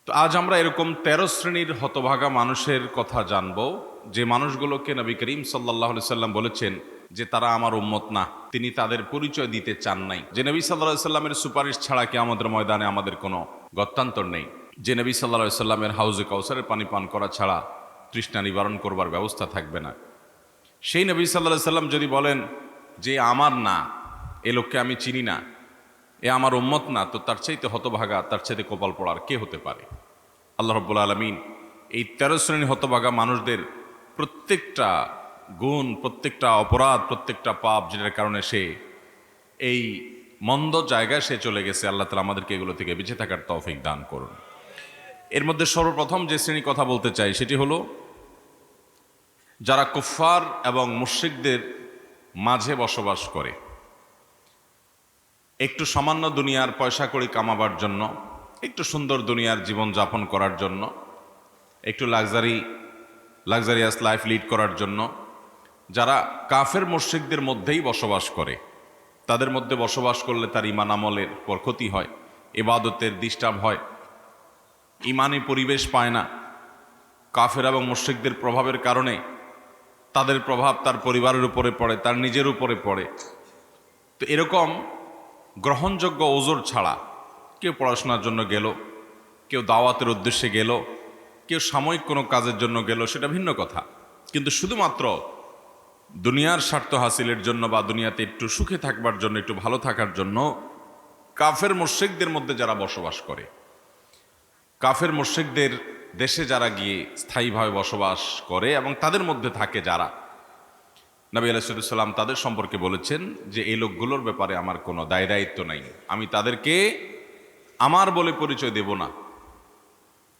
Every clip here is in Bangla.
তো আজ আমরা এরকম ১৩ শ্রেণীর হতভাগা মানুষের কথা জানব, যে মানুষগুলোকে নবী করিম সাল্লাল্লাহু আলাইহি সাল্লাম বলেছেন যে তারা আমার উম্মত না। তিনি তাদের পরিচয় দিতে চান নাই, যে নবী সাল্লাল্লাহু আলাইহি সাল্লামের সুপারিশ ছাড়া কিয়ামতের ময়দানে আমাদের কোনো গত্যান্তর নেই, যে নবী সাল্লাল্লাহু আলাইহি সাল্লামের হাউজে কাউসারের পানি পান করা ছাড়া তৃষ্ণা নিবারণ করবার ব্যবস্থা থাকবে না। সেই নবী সাল্লাল্লাহু আলাইহি সাল্লাম যদি বলেন যে আমার না, এ লোককে আমি চিনি না, এ আমার উম্মত না, তো তার চাইতে হতভাগা, তার চাইতে কপাল পড়ার কে হতে পারে? আল্লাহ রাব্বুল আলামিন এই ১৩ শ্রেণীর হতভাগা মানুষদের প্রত্যেকটা গুণ, প্রত্যেকটা অপরাধ, প্রত্যেকটা পাপ যেটার কারণে সে এই মন্দ জায়গায় সে চলে গেছে, আল্লাহ তাআলা আমাদেরকে এগুলো থেকে বেঁচে থাকার তৌফিক দান করুন। এর মধ্যে সর্বপ্রথম যে শ্রেণী কথা বলতে চাই সেটি হলো যারা কুফফার এবং মুশরিকদের মাঝে বসবাস করে, একটু সামান্য দুনিয়ার পয়সা কড়ি কামাবার জন্য, একটু সুন্দর দুনিয়ার জীবন যাপন করার জন্য, একটু লাক্সারিয়াস লাইফ লিড করার জন্য যারা কাফের মুশরিকদের মধ্যেই বসবাস করে, তাদের মধ্যে বসবাস করলে তার ঈমান আমলের পর ক্ষতি হয়, ইবাদতের ডিস্টার্ব হয়, ঈমানি পরিবেশ পায় না। কাফের এবং মুশরিকদের প্রভাবের কারণে তাদের প্রভাব তার পরিবারের উপরে পড়ে, তার নিজের উপরে পড়ে। তো এরকম গ্রহণযোগ্য ওজোর ছাড়া কেউ পড়াশোনার জন্য গেল, কেউ দাওয়াতের উদ্দেশ্যে গেল, কেউ সাময়িক কোনো কাজের জন্য গেল, সেটা ভিন্ন কথা। কিন্তু শুধুমাত্র দুনিয়ার স্বার্থ হাসিলের জন্য বা দুনিয়াতে একটু সুখে থাকবার জন্য, একটু ভালো থাকার জন্য কাফের মুশরিকদের মধ্যে যারা বসবাস করে, কাফের মুশরিকদের দেশে যারা গিয়ে স্থায়ীভাবে বসবাস করে এবং তাদের মধ্যে থাকে যারা, নবী আলাইহিস সালাম তাদের সম্পর্কে বলেছেন যে এই লোকগুলোর ব্যাপারে আমার কোনো দায় দায়িত্ব নাই, আমি তাদেরকে আমার বলে পরিচয় দেব না।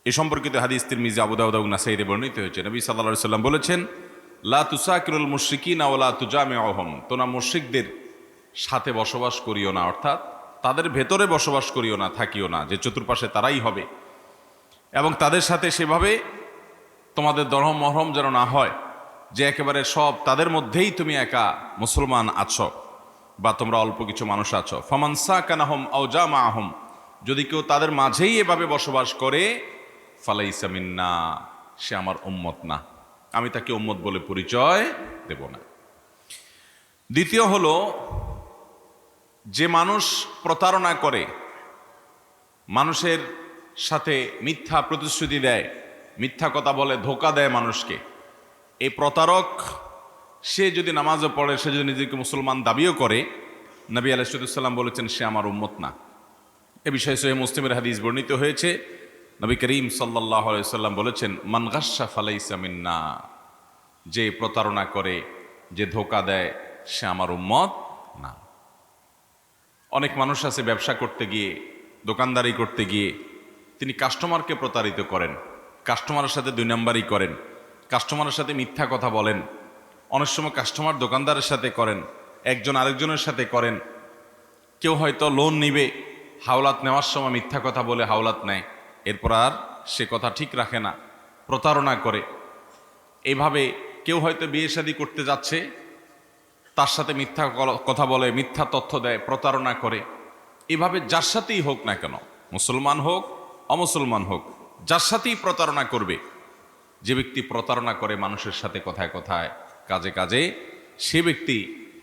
এ সম্পর্কিত হাদিস তিরমিজি, আবু দাউদ এবং নাসাঈতে বর্ণিত হয়েছে। নবী সাল্লাল্লাহু আলাইহি সাল্লাম বলেছেন, লা তুসাকিরুল মুশরিকিনা ওয়া লা তুজামিউহুম, তোমরা মুশরিকদের সাথে বসবাস করিও না, অর্থাৎ তাদের ভেতরে বসবাস করিও না, থাকিও না, যে চতুর্পাশে তারাই হবে, এবং তাদের সাথে সেভাবে তোমাদের দরহম মহরম যেন না হয় যে একেবারে সব তাদের মধ্যেই তুমি একা মুসলমান আছো বা তোমরা অল্প কিছু মানুষ আছো। ফামান সাকানাহুম আও জামাআহুম, যদি কেউ তাদের মাঝেই এভাবে বসবাস করে, ফালাইসা মিন্না, সে আমার উম্মত না, আমি তাকে উম্মত বলে পরিচয় দেব না। দ্বিতীয় হলো, যে মানুষ প্রতারণা করে, মানুষের সাথে মিথ্যা প্রতিশ্রুতি দেয়, মিথ্যা কথা বলে, ধোঁকা দেয় মানুষকে, এই প্রতারক সে যদি নামাজও পড়ে, সে যদি নিজেকে মুসলমান দাবিও করে, নবী আলাইহিস সালাম বলেছেন সে আমার উম্মত না। এ বিষয়ে সহিহ মুসলিমের হাদিস বর্ণিত হয়েছে। নবী করিম সাল্লাল্লাহু আলাইহি সাল্লাম বলেছেন, মান গাশশা ফালাইসা মিন্না, যে প্রতারণা করে, যে ধোঁকা দেয়, সে আমার উম্মত না। অনেক মানুষ আছে ব্যবসা করতে গিয়ে, দোকানদারি করতে গিয়ে তিনি কাস্টমারকে প্রতারিত করেন, কাস্টমারের সাথে দুই নাম্বারই করেন, কাস্টমারের সাথে মিথ্যা কথা বলেন, অনেক সময় কাস্টমার দোকানদারের সাথে করেন, একজন আরেকজনের সাথে করেন। কেউ হয়তো লোন নিবে, হাওলাত নেওয়ার সময় মিথ্যা কথা বলে হাওলাত নেয়, এরপর আর সে কথা ঠিক রাখে না, প্রতারণা করে। এইভাবে কেউ হয়তো বিয়ে শাদী করতে যাচ্ছে, তার সাথে মিথ্যা কথা বলে, মিথ্যা তথ্য দেয়, প্রতারণা করে। এভাবে যার সাথেই হোক না কেন, মুসলমান হোক অমুসলমান হোক, যার সাথেই প্রতারণা করবে, যে ব্যক্তি প্রতারণা করে মানুষের সাথে কথায় কথায়, কাজে কাজে, সে ব্যক্তি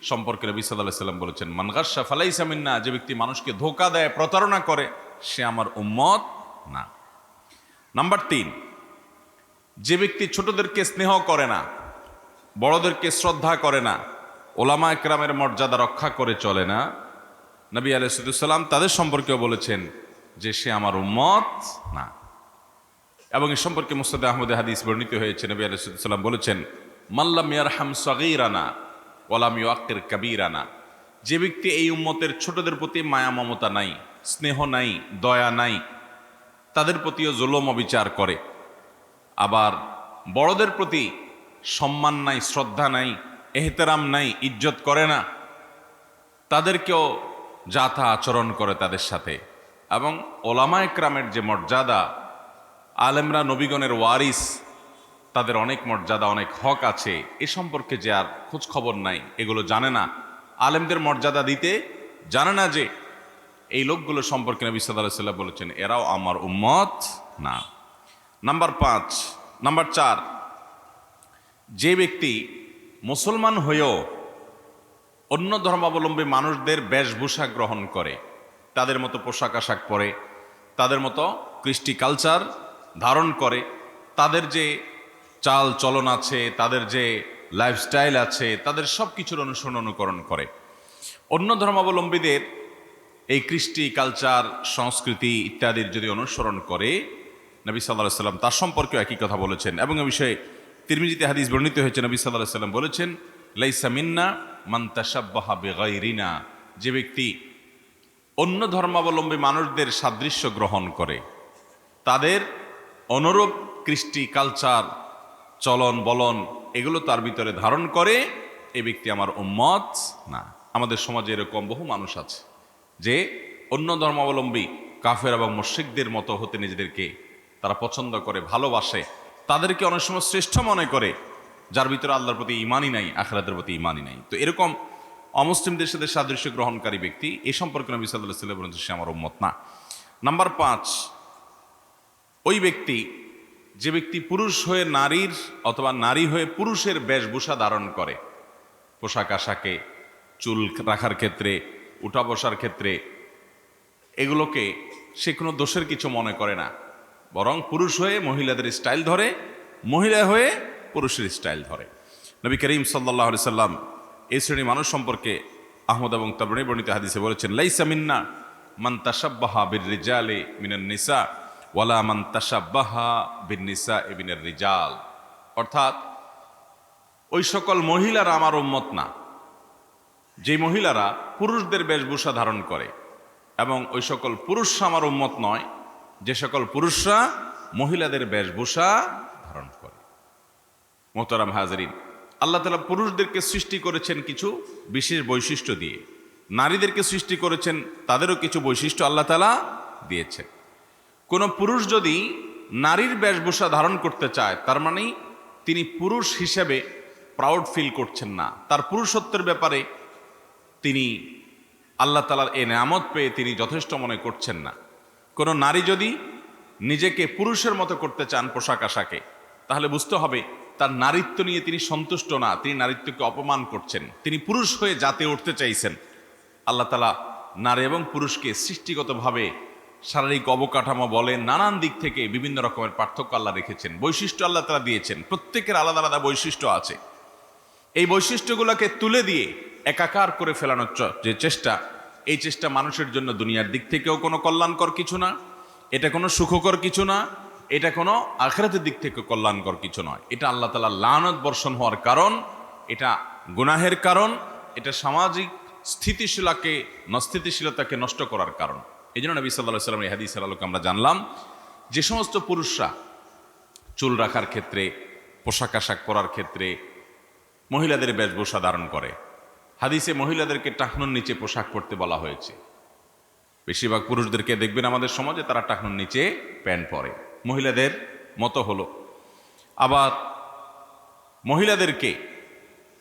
সম্পর্কে নবী সাল্লাল্লাহু আলাইহি সাল্লাম বলেছেন, মান গাশশা ফালাইসা মিন্না, যে ব্যক্তি মানুষকে ধোঁকা দেয়, প্রতারণা করে, সে আমার উম্মত না। নাম্বার ৩, যে ব্যক্তি ছোটদেরকে স্নেহ করে না, বড়দেরকে শ্রদ্ধা করে না, ওলামা একরামের মর্যাদা রক্ষা করে চলে না, নবী আলাইহিস সালাম তাদের সম্পর্কেও বলেছেন যে সে আমার উম্মত না। এবং এ সম্পর্কে মুসনাদে আহমদে হাদিস বর্ণিত হয়েছে। নবী আলাইহিস সালাম বলেছেন, মাল্লাম ইয়ারহাম সাগীরানা ওয়ালাম ইউআক্কির কাবীরানা, যে ব্যক্তি এই উম্মতের ছোটদের প্রতি মায়া মমতা নাই, স্নেহ নাই, দয়া নাই, তাদের প্রতিও জুলুম অবিচার করে, আবার বড়দের প্রতি সম্মান নাই, শ্রদ্ধা নাই, এহতেরাম নাই, ইজ্জত করে না, তাদেরকেও যাতা আচরণ করে তাদের সাথে। এবং ওলামা একরামের যে মর্যাদা, আলেমরা নবীগণের ওয়ারিস, তাদের অনেক মর্যাদা, অনেক হক আছে, এ সম্পর্কে যে আর খোঁজ খবর নাই, এগুলো জানে না, আলেমদের মর্যাদা দিতে জানে না, যে এই লোকগুলো সম্পর্কে নবী সাল্লাল্লাহু আলাইহি ওয়াসাল্লাম বলেছেন এরাও আমার উম্মত না। নাম্বার 4, যে ব্যক্তি মুসলমান হয়েও অন্য ধর্মাবলম্বী মানুষদের বেশভূষা গ্রহণ করে, তাদের মতো পোশাক আশাক পরে, তাদের মতো কৃষ্টি কালচার ধারণ করে, তাদের যে চাল চলন আছে, তাদের যে লাইফস্টাইল আছে, তাদের সব কিছুর অনুকরণ করে, অন্য ধর্মাবলম্বীদের এই কৃষ্টি কালচার সংস্কৃতি ইত্যাদির যদি অনুসরণ করে, নবী সাল্লাল্লাহু আলাইহি সাল্লাম তার সম্পর্কেও একই কথা বলেছেন। এবং এ বিষয়ে তিরমিজিতে হাদিস বর্ণিত হয়েছে, নবী সাল্লাল্লাহু আলাইহি সাল্লাম বলেছেন, লাইসা মিন্না মান তাশাব্বাহা বিগাইরিনা, যে ব্যক্তি অন্য ধর্মাবলম্বী মানুষদের সাদৃশ্য গ্রহণ করে, তাদের অনুরূপ কৃষ্টি কালচার চলন বলন এগুলো তার ভিতরে ধারণ করে, এই ব্যক্তি আমার উম্মত না। আমাদের সমাজে এরকম বহু মানুষ আছে যে অন্য ধর্মাবলম্বী কাফের এবং মুশরিকদের মতো হতে নিজেদেরকে তারা পছন্দ করে, ভালোবাসে, তাদেরকে অনেক সময় শ্রেষ্ঠ মনে করে, যার ভিতরে আল্লাহর প্রতি ঈমানই নাই, আখিরাতের প্রতি ঈমানই নাই। তো এরকম অমুসলিমদের সাথে সাদৃশ্য গ্রহণকারী ব্যক্তি, এই সম্পর্কে নবী সাল্লাল্লাহু আলাইহি ওয়াসাল্লাম বলেছেন সে আমার উম্মত না। নাম্বার 5, ওই ব্যক্তি যে ব্যক্তি পুরুষ হয়ে নারীর অথবা নারী হয়ে পুরুষের বেশভূষা ধারণ করে, পোশাক আশাকে, চুল রাখার ক্ষেত্রে, উঠা বসার ক্ষেত্রে, এগুলোকে সে কোনো দোষের কিছু মনে করে না, বরং পুরুষ হয়ে মহিলাদের স্টাইল ধরে, মহিলা হয়ে পুরুষের স্টাইল ধরে। নবী করিম সাল্লাল্লাহু আলাইহি সাল্লাম এই শ্রেণী মানুষ সম্পর্কে আহমদ এবং তাবরানী বর্ণিত হাদিসে বলেছেন, লাইসা মিন্না মান তাশাব্বাহা বির-রিজালি মিনান নিসা ওয়ালা মান তাশাব্বাহা বিন-নিসা মিনার রিজাল। অর্থাৎ ওই সকল মহিলারা আমার উম্মত না যে মহিলারা পুরুষদের বেশভূষা ধারণ করে, এবং ওই সকল পুরুষরা আমার উম্মত নয় যে সকল পুরুষরা মহিলাদের বেশভূষা ধারণ করে। মোহতারাম হাজরিন, আল্লাহ তাআলা পুরুষদেরকে সৃষ্টি করেছেন কিছু বিশেষ বৈশিষ্ট্য দিয়ে, নারীদেরকে সৃষ্টি করেছেন তাদেরও কিছু বৈশিষ্ট্য আল্লাহ তাআলা দিয়েছেন। কোনো পুরুষ যদি নারীর বেশভূষা ধারণ করতে চায়, তার মানে তিনি পুরুষ হিসেবে প্রাউড ফিল করছেন না, তার পুরুষত্বের ব্যাপারে তিনি আল্লাহ তাআলার এই নেয়ামত পেয়ে তিনি যথেষ্ট মনে করছেন না। কোনো নারী যদি নিজেকে পুরুষের মতো করতে চান পোশাক আশাকে, তাহলে বুঝতে হবে তার নারীত্ব নিয়ে তিনি সন্তুষ্ট না, তিনি নারীত্বকে অপমান করছেন, তিনি পুরুষ হয়ে জাতে উঠতে চাইছেন। আল্লাহ তাআলা নারী এবং পুরুষকে সৃষ্টিগতভাবে শারীরিক অবকাঠামো বলে নানান দিক থেকে বিভিন্ন রকমের পার্থক্য আল্লাহ রেখেছেন, বৈশিষ্ট্য আল্লাহ তাআলা দিয়েছেন, প্রত্যেকের আলাদা আলাদা বৈশিষ্ট্য আছে। এই বৈশিষ্ট্যগুলোকে তুলে দিয়ে একাকার করে ফেলানোর যে চেষ্টা, এই চেষ্টা মানুষের জন্য দুনিয়ার দিক থেকেও কোনো কল্যাণকর কিছু না, এটা কোনো সুখকর কিছু না, এটা কোনো আখিরাতের দিক থেকে কল্যাণকর কিছু নয়। এটা আল্লাহ তাআলার লানত বর্ষণ হওয়ার কারণ, এটা গুনাহের কারণ, এটা সামাজিক স্থিতিশীলতাকে নষ্ট করার কারণ। এই জন্য নবী সাল্লাল্লাহু আলাইহি ওয়াসাল্লাম এই হাদিসের আলোকে আমরা জানলাম যে সমস্ত পুরুষরা চুল রাখার ক্ষেত্রে, পোশাক আশাক পরার ক্ষেত্রে মহিলাদের বেশভূষা ধারণ করে, হাদিসে মহিলাদেরকে টাকনুর নিচে পোশাক পরতে বলা হয়েছে। বেশিরভাগ পুরুষদেরকে দেখবেন আমাদের সমাজে তারা টাকনুর নিচে প্যান্ট পরে, মহিলাদের মতো হলো। আবার মহিলাদেরকে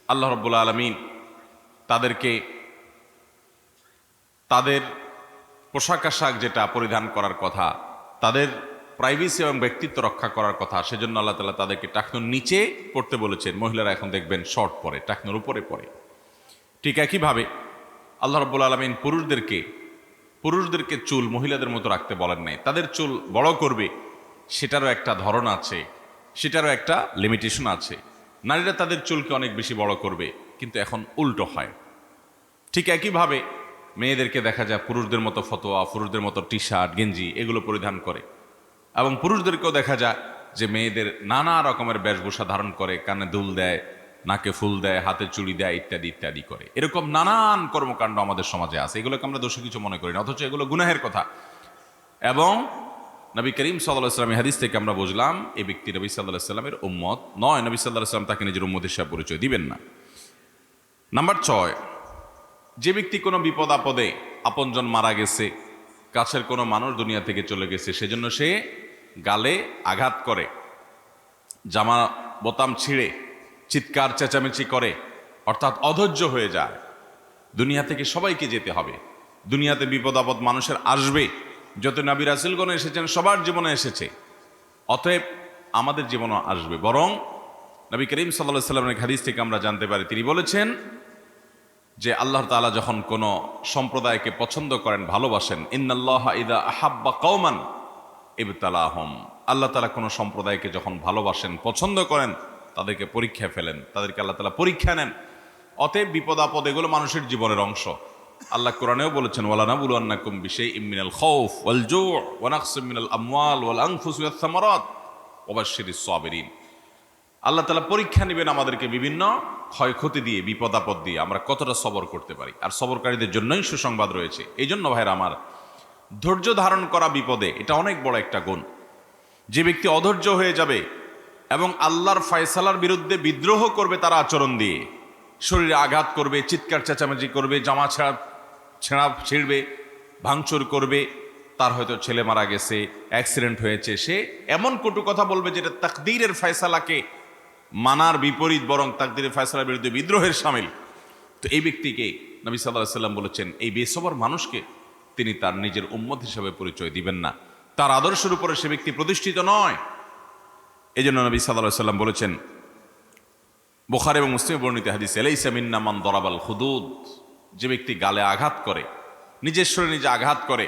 আল্লাহ রাব্বুল আলামিন তাদেরকে তাদের পোশাক আশাক যেটা পরিধান করার কথা, তাদের প্রাইভেসি এবং ব্যক্তিত্ব রক্ষা করার কথা, সেজন্য আল্লাহ তাআলা তাদেরকে টাকনুর নিচে পড়তে বলেছেন। মহিলারা এখন দেখবেন শর্ট পরে, টাকনুর উপরে পরে। ঠিক একইভাবে আল্লাহ রাব্বুল আলামিন পুরুষদেরকে চুল মহিলাদের মতো রাখতে বলেন নাই, তাদের চুল বড় করবে সেটারও একটা ধরন আছে, সেটারও একটা লিমিটেশন আছে। নারীরা তাদের চুলকে অনেক বেশি বড় করবে, কিন্তু এখন উল্টো হয়। ঠিক একইভাবে মেয়েদেরকে দেখা যায় পুরুষদের মতো ফতোয়া, পুরুষদের মতো টি শার্ট গেঞ্জি এগুলো পরিধান করে, এবং পুরুষদেরকেও দেখা যায় যে মেয়েদের নানা রকমের বেশভূষা ধারণ করে, কানে দুল দেয়, নাকে ফুল দেয়, হাতে চুড়ি দেয়, ইত্যাদি ইত্যাদি করে। এরকম নানান কর্মকাণ্ড আমাদের সমাজে আছে, এগুলোকে আমরা দোষী কিছু মনে করি না, অথচ এগুলো গুনাহের কথা। এবং নবী করিম সাল্লাল্লাহু আলাইহি ওয়াসাল্লামের হাদিস থেকে আমরা বুঝলাম এই ব্যক্তি নবী সাল্লাল্লাহু আলাইহি ওয়াসাল্লামের উম্মত নয়, নবী সাল্লাল্লাহু আলাইহি ওয়াসাল্লাম তাকে নিজের উম্মত হিসেবে পরিচয় দিবেন না। নাম্বার 6, যে ব্যক্তি কোনো বিপদ আপদে আপনজন মারা গেছে, কাছের কোনো মানুষ দুনিয়া থেকে চলে গেছে, সেজন্য সে গালে আঘাত করে, জামা বোতাম ছিঁড়ে চিৎকার চেঁচামেচি করে, অর্থাৎ অধৈর্য হয়ে যায়। দুনিয়া থেকে সবাইকে যেতে হবে, দুনিয়াতে বিপদ আপদ মানুষের আসবে, যত নবী রাসূলগণ এসেছেন সবার জীবনে এসেছে, অতএব আমাদের জীবনও আসবে। বরং নবী করিম সাল্লাল্লাহু আলাইহি ওয়াসাল্লামের হাদিস থেকে আমরা জানতে পারি, তিনি বলেছেন যে আল্লাহ তাআলা যখন কোনো সম্প্রদায়কে পছন্দ করেন, ভালোবাসেন, ইন্নাল্লাহা ইযা আহাব্বা কওমান ইবতালাহুম, আল্লাহ তাআলা কোনো সম্প্রদায়কে যখন ভালোবাসেন, পছন্দ করেন, তাদেরকে পরীক্ষায় ফেলেন, তাদেরকে আল্লাহ তাআলা পরীক্ষা নেন। অতএব বিপদ আপদ এগুলো মানুষের জীবনের অংশ। আল্লাহ কোরআনেও বলেছেন, ওয়ালা নাবলুওয়ান্নাকুম বিশাইইম মিনাল খাউফ ওয়াল জু' ওয়া নাকসিম মিনাল আমওয়াল ওয়াল আনফুসি ওয়াস সামারাত ওয়া বাশশিরিস সাবিরিন। আল্লাহ তাআলা পরীক্ষা নেবেন আমাদেরকে বিভিন্ন ক্ষয়ক্ষতি দিয়ে, বিপদ আপদ দিয়ে আমরা কতটা সবর করতে পারি। আর সবরকারীদের জন্যই সুসংবাদ রয়েছে। এই জন্য ভাইরা আমার, ধৈর্য ধারণ করা বিপদে এটা অনেক বড় একটা গুণ। যে ব্যক্তি অধৈর্য হয়ে যাবে এবং আল্লাহর ফয়সালার বিরুদ্ধে বিদ্রোহ করবে তার আচরণ দিয়ে, শরীরে আঘাত করবে, চিৎকার চেঁচামেচি করবে, জামা ছেঁড়া ছিঁড়বে, ভাঙচুর করবে, তার হয়তো ছেলে মারা গেছে, অ্যাক্সিডেন্ট হয়েছে, সে এমন কটু কথা বলবে যেটা তাকদীরের ফয়সালাকে মানার বিপরীত, বরং তাকদীরের ফয়সালার বিরুদ্ধে বিদ্রোহের শামিল। তো এই ব্যক্তিকে নবী সাল্লাল্লাহু আলাইহি ওয়াসাল্লাম বলেছেন, এই বেসবর মানুষকে তিনি তার নিজের উম্মত হিসেবে পরিচয় দিবেন না, তার আদর্শের উপরে সে ব্যক্তি প্রতিষ্ঠিত নয়। এই জন্য নবী সাল্লাল্লাহু আলাইহি ওয়াসাল্লাম বলেছেন, বুখারী এবং মুসলিমে বর্ণিত হাদিসে, লাইসা মিন্না মান দারাবাল খুদুদ, যে ব্যক্তি গালে আঘাত করে, নিজের শরীরে নিজে আঘাত করে,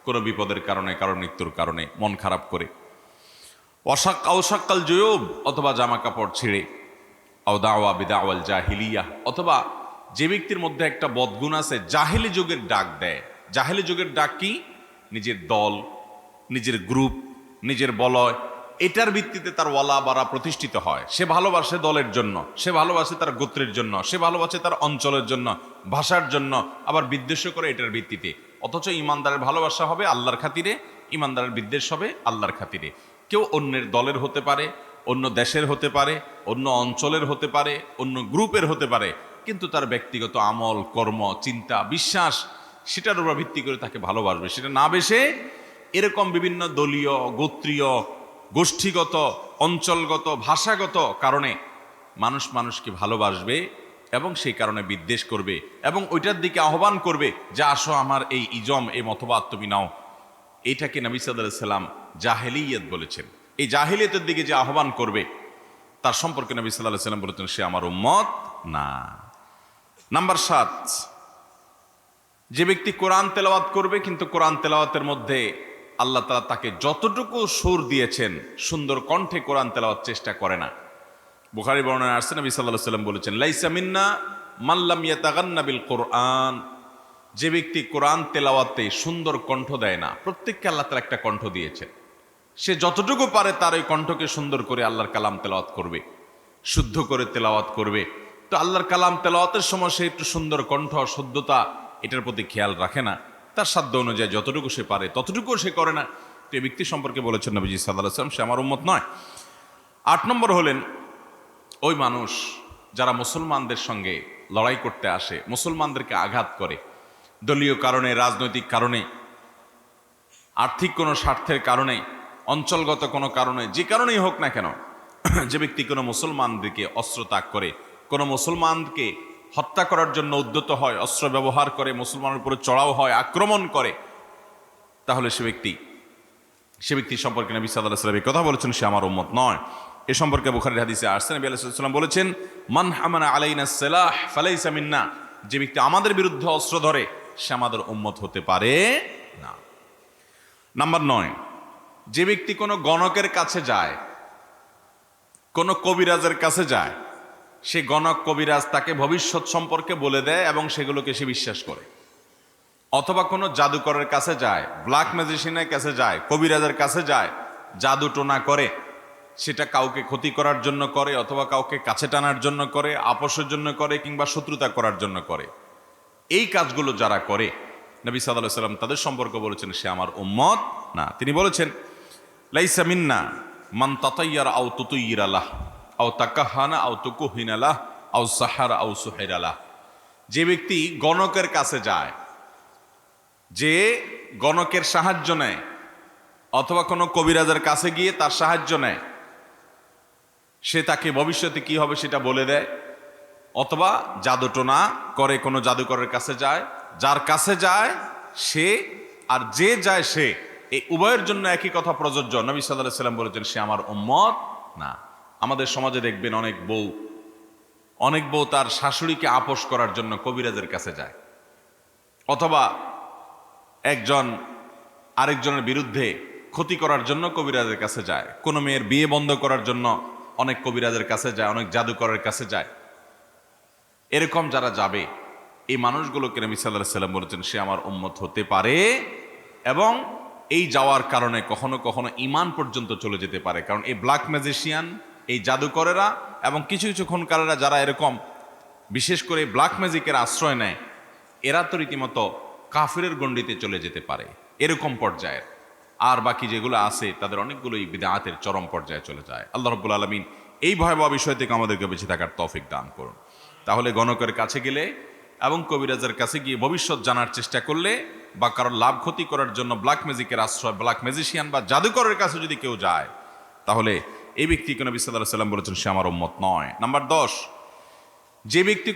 কোনো বিপদের কারণে, কারো মৃত্যুর কারণে মন খারাপ করে, অসাক্কাল জুয়ুব, অথবা জামা কাপড় ছিঁড়ে, আও দাওয়া বিদাওয়াল জাহিলিয়া, অথবা যে ব্যক্তির মধ্যে একটা বদগুণ আছে, জাহেলি যুগের ডাক দেয়। জাহেলি যুগের ডাক কি? নিজের দল, নিজের গ্রুপ, নিজের বলয়, এটার ভিত্তিতে তার ওয়ালা বারা প্রতিষ্ঠিত হয়। সে ভালোবাসে দলের জন্য, সে ভালোবাসে তার গোত্রের জন্য, সে ভালোবাসে তার অঞ্চলের জন্য, ভাষার জন্য, আবার বিদ্বেষ করে এটার ভিত্তিতে। অথচ ইমানদারের ভালোবাসা হবে আল্লাহর খাতিরে, ইমানদারের বিদ্বেষ হবে আল্লাহর খাতিরে। কেউ অন্যের দলের হতে পারে, অন্য দেশের হতে পারে, অন্য অঞ্চলের হতে পারে, অন্য গ্রুপের হতে পারে, কিন্তু তার ব্যক্তিগত আমল, কর্ম, চিন্তা, বিশ্বাস, সেটার উপর ভিত্তি করে তাকে ভালোবাসবে। সেটা না বেশে এরকম বিভিন্ন দলীয়, গোত্রীয়, গোষ্ঠীগত, অঞ্চলগত, ভাষাগত কারণে মানুষ মানুষকে ভালোবাসবে এবং সেই কারণে বিদ্বেষ করবে এবং ওইটার দিকে আহ্বান করবে যে আসো আমার এই ইজম, এই মতবাদ তুমি নাও। এইটাকে নবী সাল্লাল্লাহু আলাইহি ওয়াসাল্লাম জাহেলিয়ত বলেছেন। এই জাহেলিয়তের দিকে যে আহ্বান করবে তার সম্পর্কে নবী সাল্লাল্লাহু আলাইহি ওয়াসাল্লাম বলেছেন, সে আমার উম্মত না। নাম্বার 7, যে ব্যক্তি কোরআন তেলাওয়াত করবে কিন্তু কোরআন তেলাওয়াতের মধ্যে আল্লাহ তাআলা তাকে যতটুকু সুর দিয়েছেন সুন্দর কণ্ঠে কোরআন তেলাওয়াত চেষ্টা করে না। বুখারী বর্ণনায় আসছে, নবী সাল্লাল্লাহু আলাইহি ওয়াসাল্লাম বলেছেন, লাইসা মিন্না মান লাম ইয়াতাগান্না বিল কোরআন, যে ব্যক্তি কোরআন তেলাওয়াতে সুন্দর কণ্ঠ দেয় না। প্রত্যেককে আল্লাহ তাআলা একটা কণ্ঠ দিয়েছেন, সে যতটুকু পারে তার ওই কণ্ঠকে সুন্দর করে আল্লাহর কালাম তেলাওয়াত করবে, শুদ্ধ করে তেলাওয়াত করবে। তো আল্লাহর কালাম তেলাওয়াতের সময় সে একটু সুন্দর কণ্ঠ, শুদ্ধতা, এটার প্রতি খেয়াল রাখে না। তার সাধ্য অনুযায়ী যতটুকু সে পারে ততটুকু সে করে না। তো এই ব্যক্তি সম্পর্কে বলেছেন নবীজি সাল্লাল্লাহু আলাইহি ওয়াসাল্লাম, সে আমার উম্মত নয়। 8 নম্বর হলেন ওই মানুষ যারা মুসলমানদের সঙ্গে লড়াই করতে আসে, মুসলমানদেরকে আঘাত করে, দলীয় কারণে, রাজনৈতিক কারণে, আর্থিক কোনো স্বার্থের কারণে, অঞ্চলগত কোনো কারণে, যে কারণেই হোক না কেন, যে ব্যক্তি কোনো মুসলমানদেরকে অস্ত্র ত্যাগ করে, কোনো মুসলমানকে হত্যা করার জন্য উদ্যত হয়, অস্ত্র ব্যবহার করে, মুসলমানের উপরে চড়াও হয়, আক্রমণ করে, তাহলে সে ব্যক্তি সম্পর্কে নবী সাল্লাল্লাহু আলাইহি ওয়াসাল্লাম কথা বলেছেন, সে আমার উম্মত নয়। এ সম্পর্কে বুখারীর হাদিসে আসছে, নবী আলাইহিস সালাম বলেছেন, মান হামানা আলাইনা সালাহ ফালাইসা মিন্না, যে ব্যক্তি আমাদের বিরুদ্ধে অস্ত্র ধরে সে আমাদের উম্মত হতে পারে না। নাম্বার 9, যে ব্যক্তি কোনো গণকের কাছে যায়, কোনো কবিরাজের কাছে যায়, সে গণক কবিরাজ তাকে ভবিষ্যৎ সম্পর্কে বলে দেয় এবং সেগুলোকে সে বিশ্বাস করে। অথবা কোনো জাদুকরের কাছে যায়, ব্ল্যাক ম্যাজিশিয়ানের কাছে যায়, কবিরাজের কাছে যায়, জাদু টোনা করে, সেটা কাউকে ক্ষতি করার জন্য করে, অথবা কাউকে কাছে টানার জন্য করে, আপোষের জন্য করে, কিংবা শত্রুতা করার জন্য করে। এই কাজগুলো যারা করে নবী সাল্লাল্লাহু আলাইহি ওয়াসাল্লাম তাদের সম্পর্কে বলেছেন, সে আমার উম্মত না। তিনি বলেছেন, লাইসা মিন্না মান তাতাইয়ারা আও তুতুইরা লাহ আও তাকাহানা আও তুকুহিনা লাহ আও সাহারা আও সুহাইরা লাহ, যে ব্যক্তি গণকের কাছে যায়, যে গণকের সাহায্য নেয়, অথবা কোনো কবিরাজের কাছে গিয়ে তার সাহায্য নেয়, সে তাকে ভবিষ্যতে কি হবে সেটা বলে দেয়, অথবা জাদুটোনা করে, কোনো জাদুকরের কাছে যায়, যার কাছে যায় সে, আর যে যায় সে এই উভয়ের জন্য একই কথা প্রযোজ্য। নবী সাল্লাল্লাহু আলাইহি ওয়াসাল্লাম বলেছেন সে আমার উম্মত না। আমাদের সমাজে দেখবেন অনেক বউ তার শাশুড়িকে আপোস করার জন্য কবিরাজের কাছে যায়, অথবা একজন আরেকজনের বিরুদ্ধে ক্ষতি করার জন্য কবিরাজের কাছে যায়, কোনো মেয়ের বিয়ে বন্ধ করার জন্য অনেক কবিরাজের কাছে যায়, অনেক জাদুকরের কাছে যায়। এরকম যারা যাবে এই মানুষগুলোকে নবী সাল্লাল্লাহু আলাইহি ওয়াসাল্লাম বলেছেন সে আমার উম্মত হতে পারে, এবং এই যাওয়ার কারণে কখনো কখনো ঈমান পর্যন্ত চলে যেতে পারে। কারণ এই ব্ল্যাক ম্যাজিশিয়ান, এই জাদুকরেরা এবং কিছু কিছু খুনকারেরা যারা এরকম বিশেষ করে ব্ল্যাক ম্যাজিকের আশ্রয় নেয়, এরা তো রীতিমতো কাফিরের গণ্ডিতে চলে যেতে পারে এরকম পর্যায়ের। আর বাকি যেগুলো আছে তাদের অনেকগুলোই বিদআতের চরম পর্যায়ে চলে যায়। আল্লাহ রাব্বুল আলামিন এই ভয়াবহ বিষয় থেকে আমাদেরকে বেঁচে থাকার তৌফিক দান করুন। তাহলে গণকের কাছে গেলে এবং কবিরাজের কাছে গিয়ে ভবিষ্যৎ জানার চেষ্টা করলে বা কারোর লাভ ক্ষতি করার জন্য ব্ল্যাক ম্যাজিকের আশ্রয়, ব্ল্যাক ম্যাজিশিয়ান বা জাদুকরের কাছে যদি কেউ যায়, তাহলে এই ব্যক্তিকে নবী সাল্লাল্লাহু আলাইহি ওয়াসাল্লাম বলেছেন সে আমার উম্মত নয়। নাম্বার 10, যে ব্যক্তি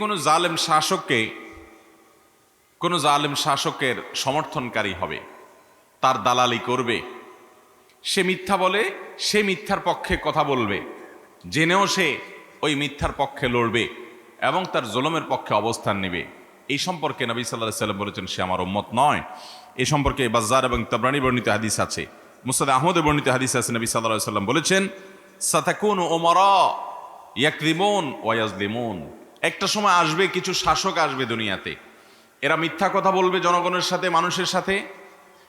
কোনো জালেম শাসকের সমর্থনকারী হবে, তার দালালি করবে, সে মিথ্যা বলে, সে মিথ্যার পক্ষে কথা বলবে, জেনেও সে ওই মিথ্যার পক্ষে লড়বে এবং তার জুলুমের পক্ষে অবস্থান নেবে, এই সম্পর্কে নবী সাল্লাল্লাহু আলাইহি ওয়াসাল্লাম বলেছেন সে আমার উম্মত নয়। এই সম্পর্কে বাজ্জার এবং তাবরানী বর্ণিত হাদিস আছে, মুসনাদ আহমদে বর্ণিত হাদিস আছে। নবী সাল্লাল্লাহু আলাইহি ওয়াসাল্লাম বলেছেন সাতাকুনু উমারা ইয়াকযিবুন ওয়া ইয়াজলিমুন, একটা সময় আসবে কিছু শাসক আসবে দুনিয়াতে, এরা মিথ্যা কথা বলবে জনগণের সাথে, মানুষের সাথে,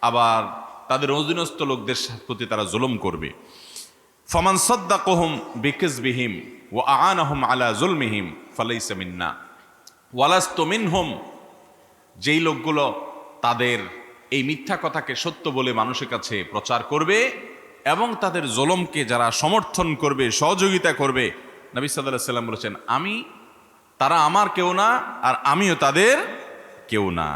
আবার তাদের অধীনস্থ লোকদের প্রতি তারা জুলুম করবে। ফামান সাদ্দাকাহুম বিকিযবিহিম ওয়া আ'আনাহুম আলা যুলমিহিম ফালাইসা মিন্না ওয়ালাস্তু মিনহুম, যেই লোকগুলো তাদের এই মিথ্যা কথাকে সত্য বলে মানুষের কাছে প্রচার করবে এবং তাদের জুলুমকে যারা সমর্থন করবে, সহযোগিতা করবে, নবী সাল্লাল্লাহু আলাইহি ওয়াসাল্লাম বলেছেন তারা আমার কেউ না আর আমিও তাদের কেউ না।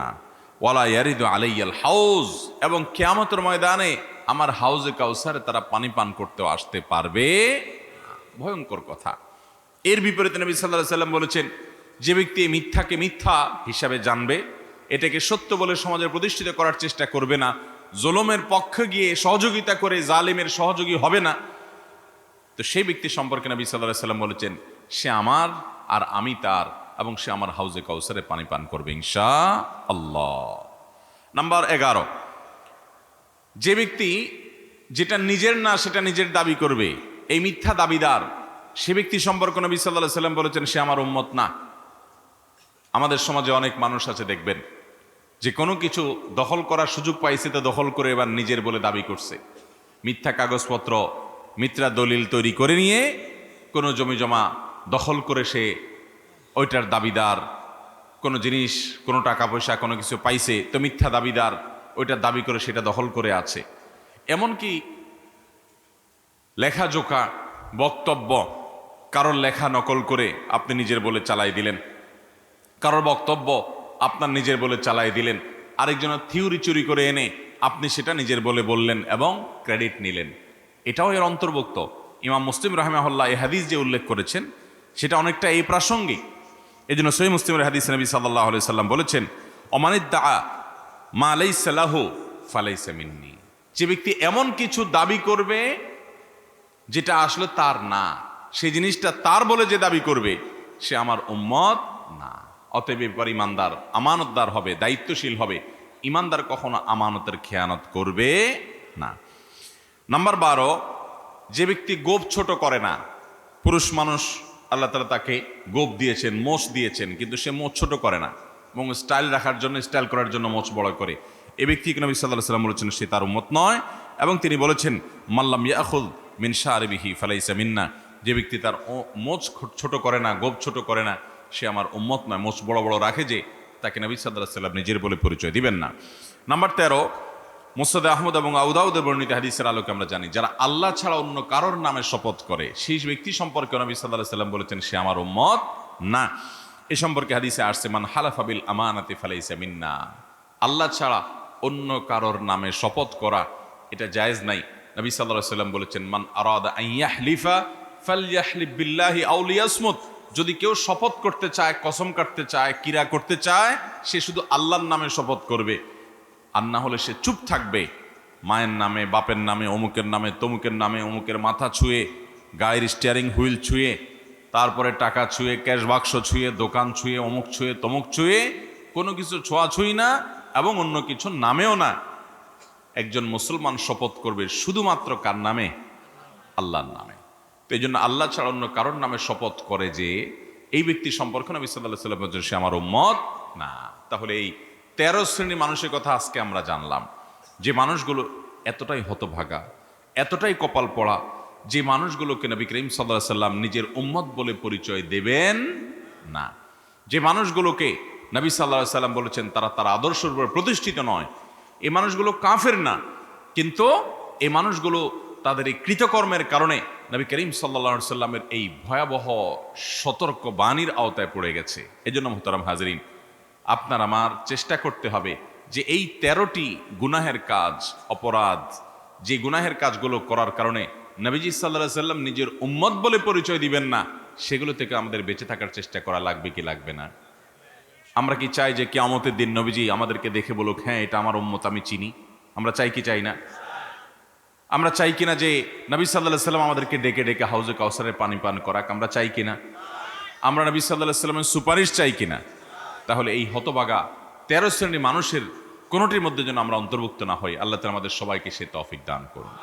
ওয়ালা ইয়ারিদু আলাইয়াল হাউজ, এবং কিয়ামতের ময়দানে আমার হাউজে কাউসারে তারা পানি পান করতেও আসতে পারবে। ভয়ঙ্কর কথা। এর বিপরীতে নবী সাল্লাল্লাহু আলাইহি ওয়াসাল্লাম বলেছেন যে ব্যক্তি মিথ্যাকে মিথ্যা হিসাবে জানবে, এটাকে সত্য বলে সমাজে প্রতিষ্ঠিত করার চেষ্টা করবে না, জুলুমের পক্ষে গিয়ে সহযোগিতা করে জালিমের সহযোগী হবে না, তো সেই ব্যক্তি সম্পর্কে নবী সাল্লাল্লাহু আলাইহি ওয়াসাল্লাম বলেছেন সে আমার আর আমি তার, এবং সে আমার হাউজে কাউসারে পানি পান করবে ইনশাআল্লাহ। নাম্বার 11, যে ব্যক্তি যেটা নিজের না সেটা নিজের দাবি করবে, এই মিথ্যা দাবিদার, সে ব্যক্তি সম্পর্কে নবী সাল্লাল্লাহু আলাইহি ওয়াসাল্লাম বলেছেন সে আমার উম্মত না। আমাদের সমাজে অনেক মানুষ আছে দেখবেন যে কোনো কিছু দখল করার সুযোগ পাইছে তো দখল করে এবার নিজের বলে দাবি করছে, মিথ্যা কাগজপত্র, মিথ্যা দলিল তৈরি করে নিয়ে কোনো জমি জমা দখল করে সে ওইটার দাবিদার, কোনো জিনিস, কোনো টাকা পয়সা, কোনো কিছু পাইছে তো মিথ্যা দাবিদার, ওইটার দাবি করে সেটা দখল করে আছে। এমনকি লেখাজোখা, বক্তব্য, কারোর লেখা নকল করে আপনি নিজের বলে চালাই দিলেন, কারোর বক্তব্য আপনার নিজের বলে চালাই দিলেন, আরেকজনের থিওরি চুরি করে এনে আপনি সেটা নিজের বলে বললেন এবং ক্রেডিট নিলেন, এটাও এর অন্তর্ভুক্ত। ইমাম মুসলিম রাহিমাহুল্লাহ এই হাদিস যে উল্লেখ করেছেন সেটা অনেকটা এই প্রাসঙ্গিক। এই জন্য সহিহ মুসলিমের হাদিস নবী সাল্লাল্লাহু আলাইহি সাল্লাম বলেছেন অমানিদ্দাআ মা লাইসা লাহু ফালাইসা মিন্নি, যে ব্যক্তি এমন কিছু দাবি করবে যেটা আসলে তার না, সেই জিনিসটা তার বলে যে দাবি করবে সে আমার উম্মত না। অতএব এবার ইমানদার আমানতদার হবে, দায়িত্বশীল হবে। ইমানদার কখনো আমানতের খেয়ানত করবে না। নাম্বার 12, যে ব্যক্তি গোপ ছোট করে না। পুরুষ মানুষ আল্লাহ তাআলা তাকে গোপ দিয়েছেন, মোচ দিয়েছেন, কিন্তু সে মোচ ছোট করে না এবং স্টাইল রাখার জন্য, স্টাইল করার জন্য মোচ বড় করে। এ ব্যক্তিকে নবী সাল্লাল্লাহু আলাইহি ওয়াসাল্লাম বলেছেন সে তার উম্মত নয়, এবং তিনি বলেছেন মাল্লাম ইয়াখুয মিন শারিবিহি ফালাইসা মিন্না, যে ব্যক্তি তার মোচ ছোট করে না, গোপ ছোট করে না, সে আমার উম্মত নয়। মোচ বড় বড় রাখে যে, তাকে নবী সাল্লাল্লাহু আলাইহি ওয়াসাল্লাম নিজের বলে পরিচয় দিবেন না। নাম্বার 13, মুসনাদ আহমদ এবং আবু দাউদের বর্ণিত হাদিসের আলোকে আমরা জানি যারা আল্লাহ ছাড়া অন্য কারোর নামে শপথ করে সেই ব্যক্তি সম্পর্কে নবী সাল্লাল্লাহু আলাইহি ওয়াসাল্লাম বলেছেন সে আমার উম্মত না। এ সম্পর্কে হাদিসে আসছে মান হালাফা বিল আমানাতি ফালাইসা মিন্না, আল্লাহ ছাড়া অন্য কারোর নামে শপথ করা এটা জায়েজ নাই। নবী সাল্লাল্লাহু আলাইহি ওয়াসাল্লাম বলেছেন মান আরাদা আন ইয়াহলিফা ফালইয়াহলিফ বিল্লাহি আও লিয়াসমুত, যদি কেউ শপথ করতে চায়, কসম কাটতে চায়, কিরা করতে চায়, সে শুধু আল্লাহর নামে শপথ করবে, আর না হলে সে চুপ থাকবে। মায়ের নামে, বাপের নামে, অমুকের নামে, তমুকের নামে, অমুকের মাথা ছুঁয়ে, গায়ের স্টিয়ারিং হুইল ছুঁয়ে, তারপরে টাকা ছুঁয়ে, ক্যাশ বাক্স ছুঁয়ে, দোকান ছুঁয়ে, অমুক ছুঁয়ে, তমুক ছুঁয়ে, কোনো কিছু ছোঁয়াছুঁই না এবং অন্য কিছু নামেও না। একজন মুসলমান শপথ করবে শুধুমাত্র কার নামে? আল্লাহর নামে। তো এই জন্য আল্লাহ ছাড়া অন্য কারোর নামে শপথ করে যে এই ব্যক্তি সম্পর্কে নবী সাল্লাল্লাহু আলাইহি ওয়াসাল্লাম বলেছেন সে আমার উম্মত না। তাহলে এই 13 শ্রেণীর মানুষের কথা আজকে আমরা জানলাম, যে মানুষগুলো এতটাই হতভাগা, এতটাই কপাল পড়া, যে মানুষগুলোকে নবী করিম সাল্লাল্লাহু আলাইহি ওয়াসাল্লাম নিজের উম্মত বলে পরিচয় দেবেন না। যে মানুষগুলোকে নবী সাল্লাল্লাহু আলাইহি ওয়াসাল্লাম বলেছেন তারা তার আদর্শের উপর প্রতিষ্ঠিত নয়, এই মানুষগুলো কাফের না, কিন্তু এই মানুষগুলো তাদের এই কৃতকর্মের কারণে নবী করিম সাল্লাল্লাহু আলাইহি ওয়াসাল্লামের এই ভয়াবহ সতর্ক বাণীর আওতায় পড়ে গেছে। এজন্য মুহতারাম হাজরিন, আপনার আমার চেষ্টা করতে হবে যে এই 13টি গুনাহের কাজ, অপরাধ, যে গুনাহের কাজগুলো করার কারণে নবীজি সাল্লাল্লাহু আলাইহি ওয়াসাল্লাম নিজের উম্মত বলে পরিচয় দিবেন না, সেগুলো থেকে আমাদের বেঁচে থাকার চেষ্টা করা লাগবে কি লাগবে না? আমরা কি চাই যে কিয়ামতের দিন নবীজি আমাদেরকে দেখে বলুক, হ্যাঁ এটা আমার উম্মত, আমি চিনি? আমরা চাই কি চাই না? আমরা চাই কিনা যে নবী সাল্লাল্লাহু আলাইহি ওয়াসাল্লাম আমাদেরকে ডেকে ডেকে হাউজে কাউসারের পানি পান করাক? আমরা চাই কিনা? আমরা নবী সাল্লাল্লাহু আলাইহি ওয়াসাল্লামের সুপারিশ চাই কিনা? তাহলে এই হতভাগা 13 শ্রেণীর মানুষের কোনোটির মধ্যে যেন আমরা অন্তর্ভুক্ত না হই। আল্লাহ তাআলা আমাদের সবাইকে সে তৌফিক দান করুন।